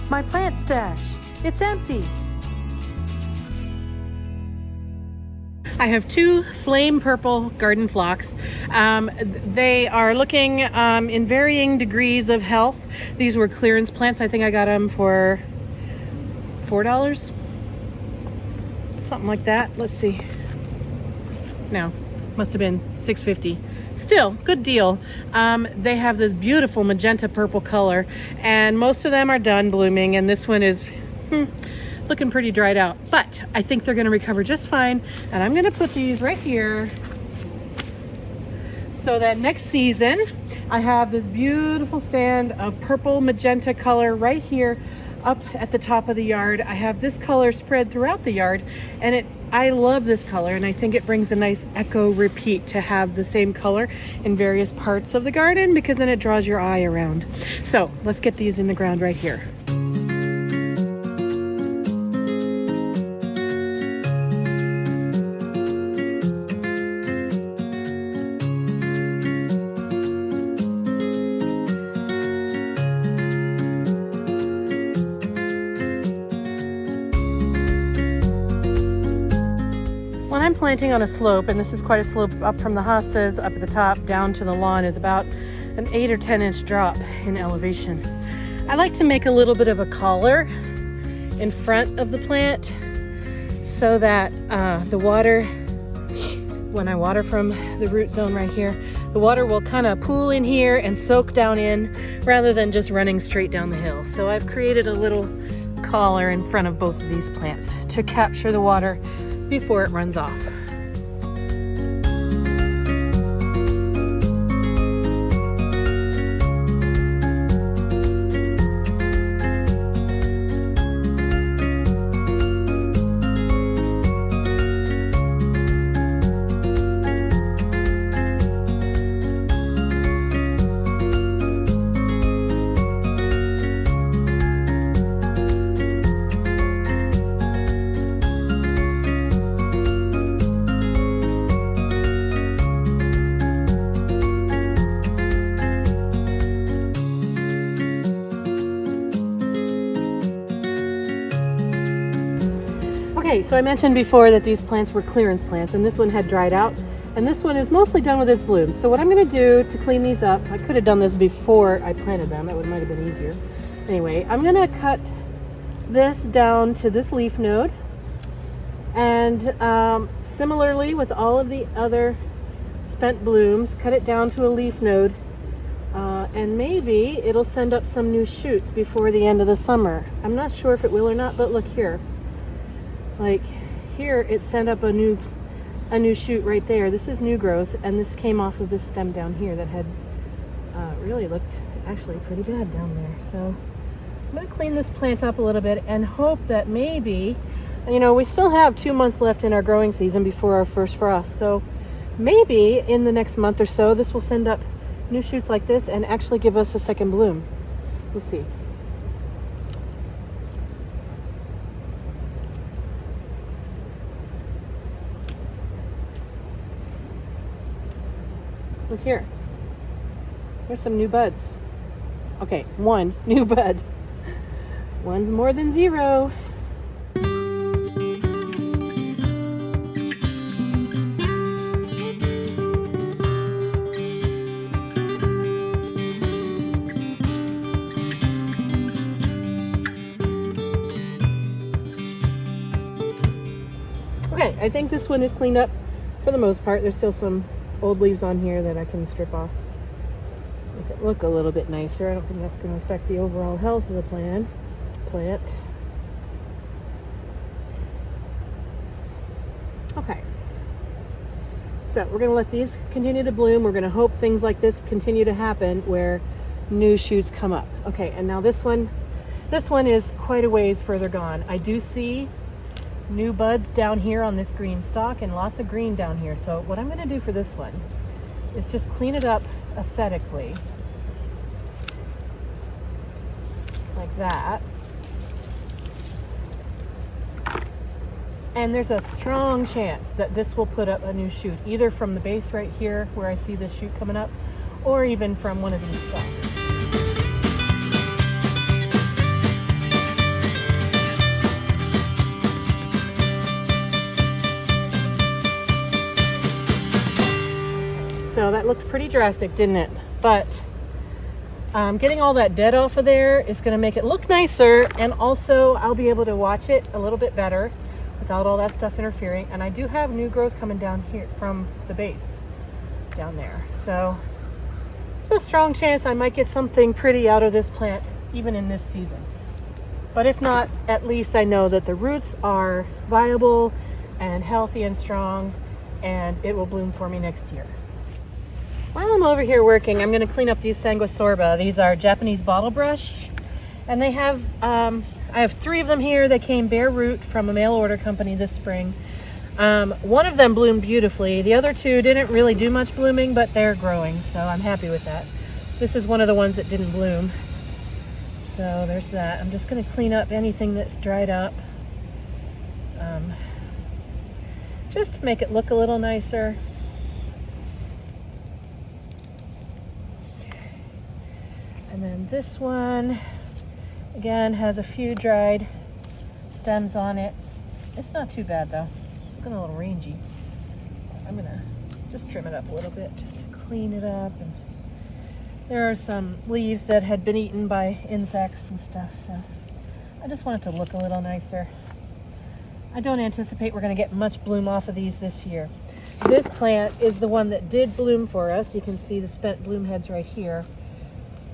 My plant stash. It's empty. I have two flame purple garden phlox. They are looking in varying degrees of health. These were clearance plants. I think I got them for $4. Something like that. Let's see. No, must have been $6.50. Still, good deal. They have this beautiful magenta purple color, and most of them are done blooming, and this one is looking pretty dried out. But I think they're going to recover just fine, and I'm going to put these right here so that next season I have this beautiful stand of purple magenta color right here up at the top of the yard. I have this color spread throughout the yard, and I love this color, and I think it brings a nice echo repeat to have the same color in various parts of the garden, because then it draws your eye around. So let's get these in the ground right here. When I'm planting on a slope, and this is quite a slope up from the hostas up at the top down to the lawn, is about an 8 or 10 inch drop in elevation. I like to make a little bit of a collar in front of the plant so that the water, when I water from the root zone right here, the water will kind of pool in here and soak down in rather than just running straight down the hill. So I've created a little collar in front of both of these plants to capture the water before it runs off. Okay, so I mentioned before that these plants were clearance plants, and this one had dried out, and this one is mostly done with its blooms. So what I'm going to do to clean these up, I could have done this before I planted them, it might have been easier. Anyway, I'm going to cut this down to this leaf node, and similarly with all of the other spent blooms, cut it down to a leaf node, and maybe it'll send up some new shoots before the end of the summer. I'm not sure if it will or not, but look here. Like here, it sent up a new shoot right there. This is new growth, and this came off of this stem down here that had really looked actually pretty bad down there. So I'm going to clean this plant up a little bit and hope that maybe, we still have 2 months left in our growing season before our first frost. So maybe in the next month or so, this will send up new shoots like this and actually give us a second bloom. We'll see. Look here. There's some new buds. Okay, one new bud. One's more than zero. Okay, I think this one is cleaned up for the most part. There's still some old leaves on here that I can strip off. Make it look a little bit nicer. I don't think that's going to affect the overall health of the plant. Okay. So we're going to let these continue to bloom. We're going to hope things like this continue to happen where new shoots come up. Okay, and now this one is quite a ways further gone. I do see new buds down here on this green stalk and lots of green down here. So what I'm going to do for this one is just clean it up aesthetically like that. And there's a strong chance that this will put up a new shoot, either from the base right here where I see this shoot coming up, or even from one of these stalks. So that looked pretty drastic, didn't it? But getting all that dead off of there is going to make it look nicer, and also I'll be able to watch it a little bit better without all that stuff interfering. And I do have new growth coming down here from the base down there. So there's a strong chance I might get something pretty out of this plant even in this season. But if not, at least I know that the roots are viable and healthy and strong, and it will bloom for me next year. While I'm over here working, I'm going to clean up these Sanguisorba. These are Japanese bottle brush, and they have I have 3 of them here. They came bare root from a mail order company this spring. One of them bloomed beautifully. The other 2 didn't really do much blooming, but they're growing, so I'm happy with that. This is one of the ones that didn't bloom. So there's that. I'm just going to clean up anything that's dried up, just to make it look a little nicer. And then this one, again, has a few dried stems on it. It's not too bad though. It's getting a little rangy. I'm gonna just trim it up a little bit just to clean it up. And there are some leaves that had been eaten by insects and stuff, so I just want it to look a little nicer. I don't anticipate we're gonna get much bloom off of these this year. This plant is the one that did bloom for us. You can see the spent bloom heads right here.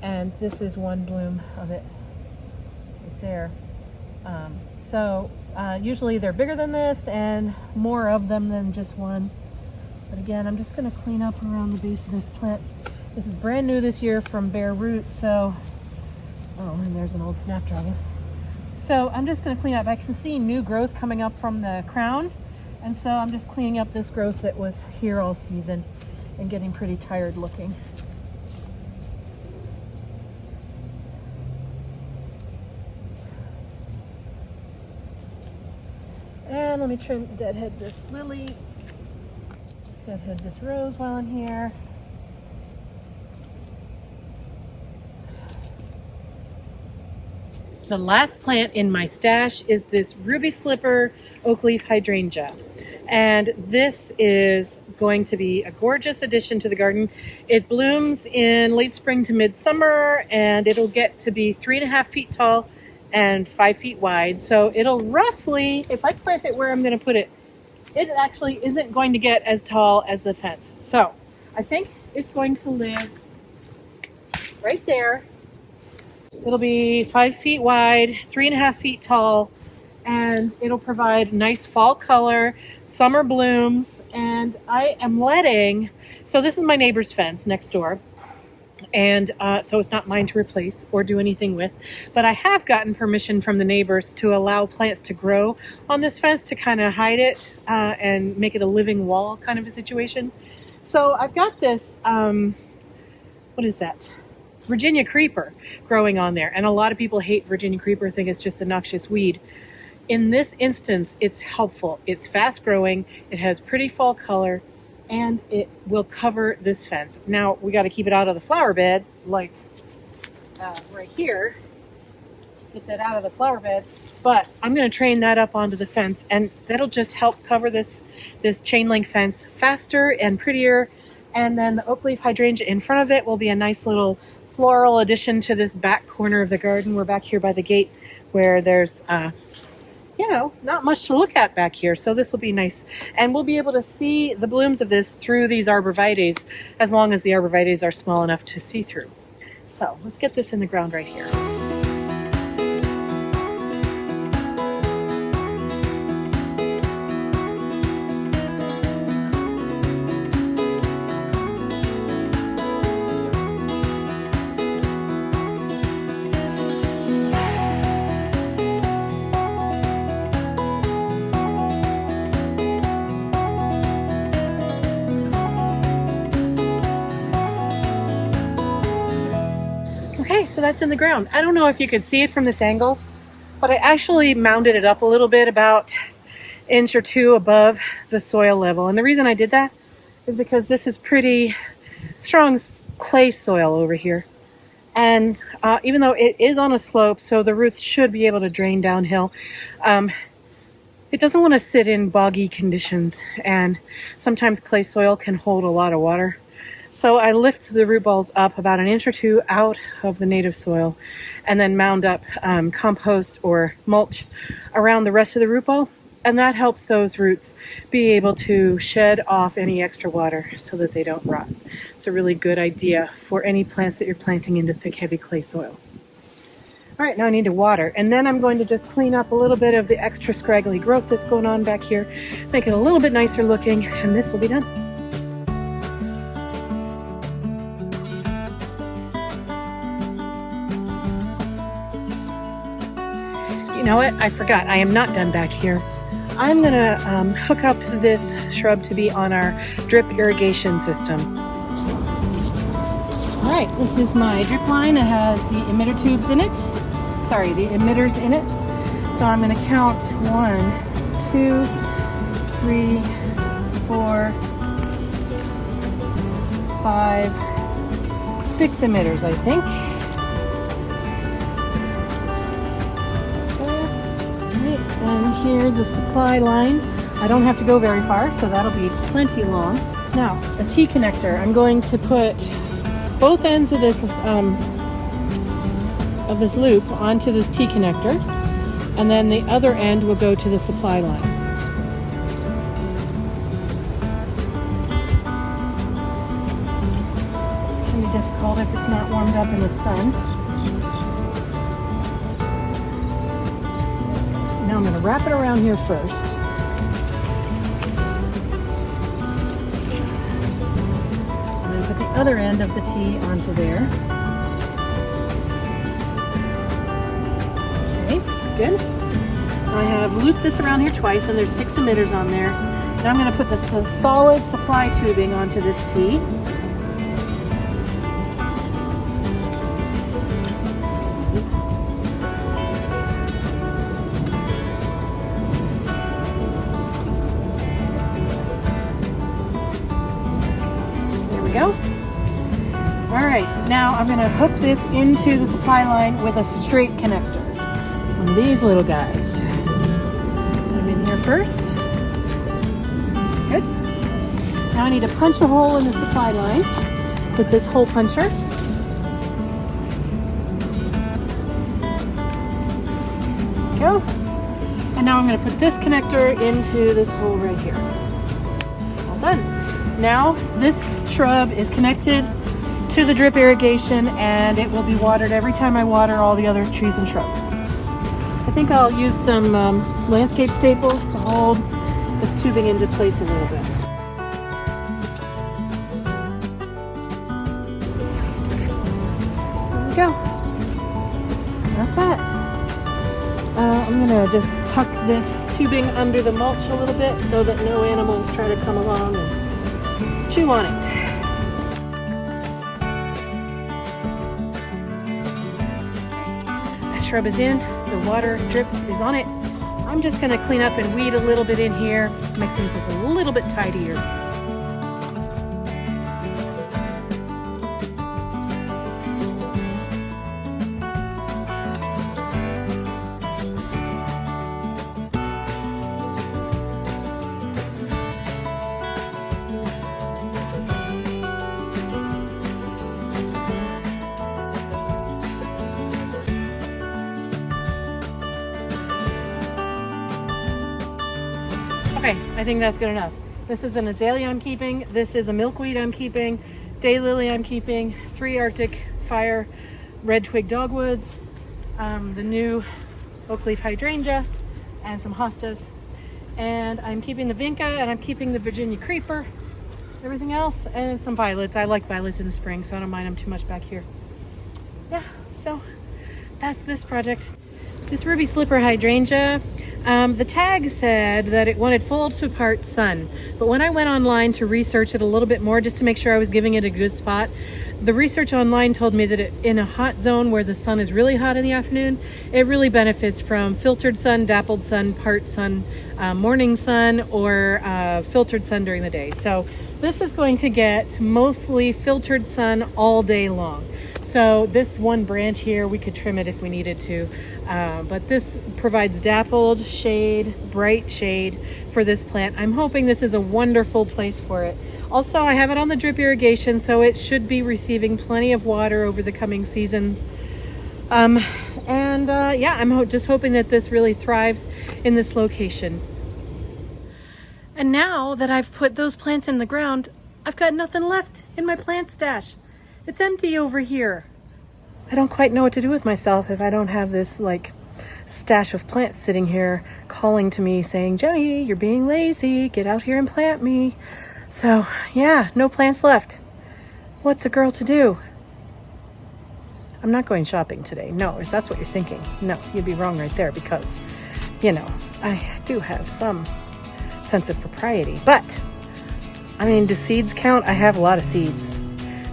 And this is one bloom of it right there. Usually they're bigger than this and more of them than just one. But again, I'm just going to clean up around the base of this plant. This is brand new this year from bare root, so... Oh, and there's an old snapdragon. So I'm just going to clean up. I can see new growth coming up from the crown, and so I'm just cleaning up this growth that was here all season and getting pretty tired looking. And let me deadhead this lily, deadhead this rose while I'm here. The last plant in my stash is this ruby slipper oak leaf hydrangea. And this is going to be a gorgeous addition to the garden. It blooms in late spring to midsummer, and it'll get to be 3.5 feet tall and 5 feet wide. So it'll roughly, if I plant it where I'm going to put it, it actually isn't going to get as tall as the fence. So I think it's going to live right there. It'll be 5 feet wide, 3.5 feet tall, and it'll provide nice fall color, summer blooms. And I am letting, so this is my neighbor's fence next door. And so it's not mine to replace or do anything with, but I have gotten permission from the neighbors to allow plants to grow on this fence to kind of hide it and make it a living wall kind of a situation. So I've got this, what is that? Virginia creeper growing on there. And a lot of people hate Virginia creeper, think it's just a noxious weed. In this instance, it's helpful. It's fast growing. It has pretty fall color, and it will cover this fence. Now, we got to keep it out of the flower bed, like right here. Get that out of the flower bed. But I'm going to train that up onto the fence, and that'll just help cover this chain link fence faster and prettier. And then the oak leaf hydrangea in front of it will be a nice little floral addition to this back corner of the garden. We're back here by the gate where there's not much to look at back here. So this will be nice. And we'll be able to see the blooms of this through these arborvitaes, as long as the arborvitaes are small enough to see through. So let's get this in the ground right here. Okay, so that's in the ground. I don't know if you could see it from this angle, but I actually mounded it up a little bit, about 1 inch or 2 above the soil level. And the reason I did that is because this is pretty strong clay soil over here. And even though it is on a slope, so the roots should be able to drain downhill, it doesn't want to sit in boggy conditions. And sometimes clay soil can hold a lot of water. So I lift the root balls up about an inch or two out of the native soil and then mound up compost or mulch around the rest of the root ball. And that helps those roots be able to shed off any extra water so that they don't rot. It's a really good idea for any plants that you're planting into thick, heavy clay soil. All right, now I need to water. And then I'm going to just clean up a little bit of the extra scraggly growth that's going on back here, make it a little bit nicer looking, and this will be done. You know what? I forgot. I am not done back here. I'm going to hook up this shrub to be on our drip irrigation system. All right, this is my drip line. It has the emitter tubes in it. Sorry, the emitters in it. So I'm going to count 1, 2, 3, 4, 5, 6 emitters, I think. And here's a supply line. I don't have to go very far, so that'll be plenty long. Now, a T connector. I'm going to put both ends of this loop onto this T connector, and then the other end will go to the supply line. It can be difficult if it's not warmed up in the sun. Now I'm going to wrap it around here first. And then put the other end of the T onto there. Good. I have looped this around here twice, and there's 6 emitters on there. Now I'm going to put the solid supply tubing onto this T. There we go. All right, now I'm going to hook this into the supply line with a straight connector. These little guys. Put them in here first. Good. Now I need to punch a hole in the supply line with this hole puncher. Go. And now I'm going to put this connector into this hole right here. All done. Now this shrub is connected to the drip irrigation, and it will be watered every time I water all the other trees and shrubs. I think I'll use some landscape staples to hold this tubing into place a little bit. There we go. That's that. I'm going to just tuck this tubing under the mulch a little bit so that no animals try to come along and chew on it. That shrub is in. The water drip is on it. I'm just going to clean up and weed a little bit in here, make things look a little bit tidier. Okay, I think that's good enough. This is an azalea I'm keeping. This is a milkweed I'm keeping. Daylily I'm keeping. 3 Arctic Fire red twig dogwoods. The new oak leaf hydrangea and some hostas. And I'm keeping the vinca, and I'm keeping the Virginia creeper. Everything else, and some violets. I like violets in the spring, so I don't mind them too much back here. Yeah, so that's this project. This ruby slipper hydrangea, the tag said that it wanted full to part sun, but when I went online to research it a little bit more just to make sure I was giving it a good spot, the research online told me that in a hot zone where the sun is really hot in the afternoon, it really benefits from filtered sun, dappled sun, part sun, morning sun, or filtered sun during the day. So this is going to get mostly filtered sun all day long. So this one branch here, we could trim it if we needed to, but this provides dappled shade, bright shade for this plant. I'm hoping this is a wonderful place for it. Also, I have it on the drip irrigation, so it should be receiving plenty of water over the coming seasons. Yeah, I'm just hoping that this really thrives in this location. And now that I've put those plants in the ground, I've got nothing left in my plant stash. It's empty over here. I don't quite know what to do with myself if I don't have this like stash of plants sitting here calling to me saying, Jenny, you're being lazy, get out here and plant me. So yeah, no plants left. What's a girl to do? I'm not going shopping today. No, if that's what you're thinking. No, you'd be wrong right there because, you know, I do have some sense of propriety. But, I mean, do seeds count? I have a lot of seeds.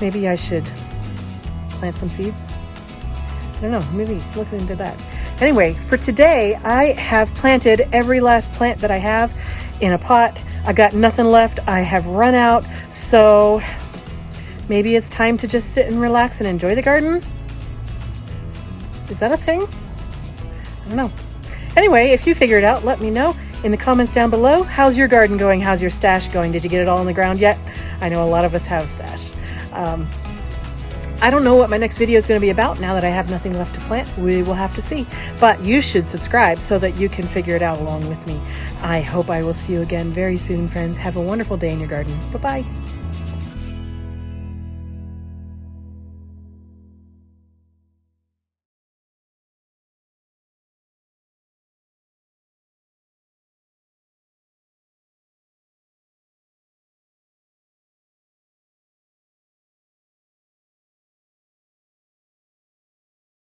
Maybe I should plant some seeds? I don't know, maybe look into that. Anyway, for today, I have planted every last plant that I have in a pot. I got nothing left. I have run out. So maybe it's time to just sit and relax and enjoy the garden. Is that a thing? I don't know. Anyway, if you figure it out, let me know in the comments down below. How's your garden going? How's your stash going? Did you get it all in the ground yet? I know a lot of us have stash. I don't know what my next video is going to be about now that I have nothing left to plant. We will have to see. But you should subscribe so that you can figure it out along with me. I hope I will see you again very soon, friends. Have a wonderful day in your garden. Bye-bye.